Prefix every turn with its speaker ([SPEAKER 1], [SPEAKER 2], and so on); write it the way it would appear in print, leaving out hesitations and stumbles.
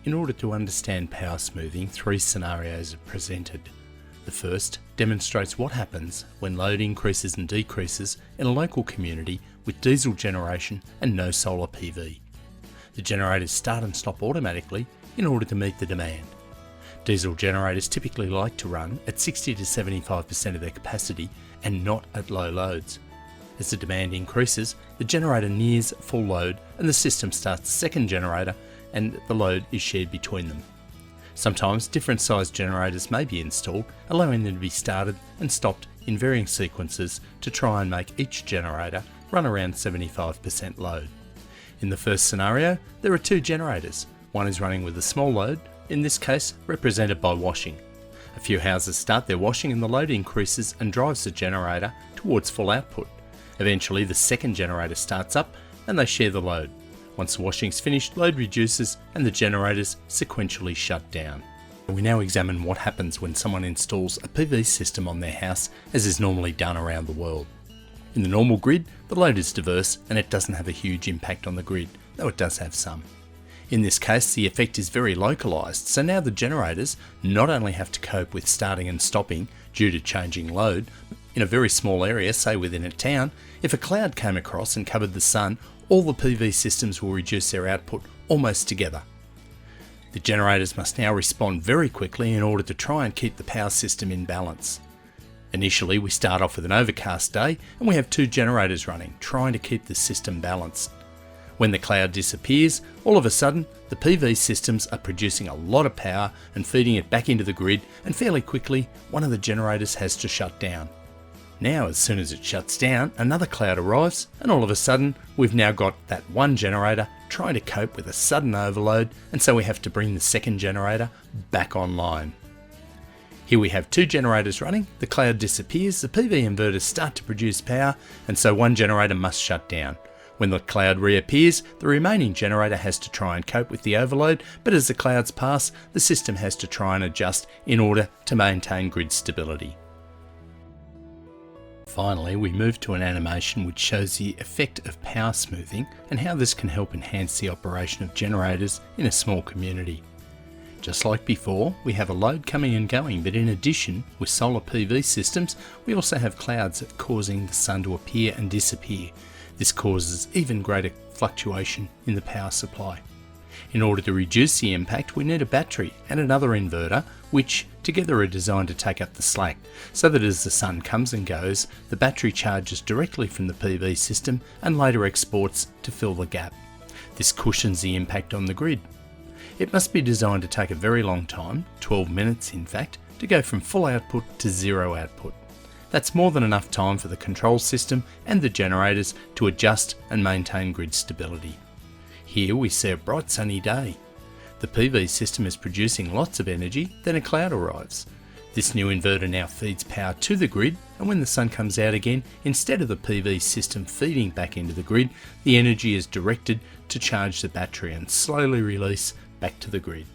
[SPEAKER 1] In order to understand power smoothing, three scenarios are presented. The first demonstrates what happens when load increases and decreases in a local community with diesel generation and no solar PV. The generators start and stop automatically in order to meet the demand. Diesel generators typically like to run at 60 to 75% of their capacity and not at low loads. As the demand increases, the generator nears full load and the system starts a second generator and the load is shared between them. Sometimes different sized generators may be installed, allowing them to be started and stopped in varying sequences to try and make each generator run around 75% load. In the first scenario, there are two generators. One is running with a small load, in this case represented by washing. A few houses start their washing and the load increases and drives the generator towards full output. Eventually the second generator starts up and they share the load. Once the washing is finished, load reduces and the generators sequentially shut down. We now examine what happens when someone installs a PV system on their house, as is normally done around the world. In the normal grid, the load is diverse and it doesn't have a huge impact on the grid, though it does have some. In this case, the effect is very localised, so now the generators not only have to cope with starting and stopping due to changing load. In a very small area, say within a town, if a cloud came across and covered the sun, all the PV systems will reduce their output almost together. The generators must now respond very quickly in order to try and keep the power system in balance. Initially, we start off with an overcast day and we have two generators running, trying to keep the system balanced. When the cloud disappears, all of a sudden, the PV systems are producing a lot of power and feeding it back into the grid, and fairly quickly, one of the generators has to shut down. Now, as soon as it shuts down, another cloud arrives, and all of a sudden, we've now got that one generator trying to cope with a sudden overload, and so we have to bring the second generator back online. Here we have two generators running, the cloud disappears, the PV inverters start to produce power, and so one generator must shut down. When the cloud reappears, the remaining generator has to try and cope with the overload, but as the clouds pass, the system has to try and adjust in order to maintain grid stability. Finally, we move to an animation which shows the effect of power smoothing and how this can help enhance the operation of generators in a small community. Just like before, we have a load coming and going, but in addition, with solar PV systems, we also have clouds causing the sun to appear and disappear. This causes even greater fluctuation in the power supply. In order to reduce the impact, we need a battery and another inverter, which together are designed to take up the slack, so that as the sun comes and goes, the battery charges directly from the PV system and later exports to fill the gap. This cushions the impact on the grid. It must be designed to take a very long time, 12 minutes in fact, to go from full output to zero output. That's more than enough time for the control system and the generators to adjust and maintain grid stability. Here we see a bright sunny day. The PV system is producing lots of energy, then a cloud arrives. This new inverter now feeds power to the grid, and when the sun comes out again, instead of the PV system feeding back into the grid, the energy is directed to charge the battery and slowly release back to the grid.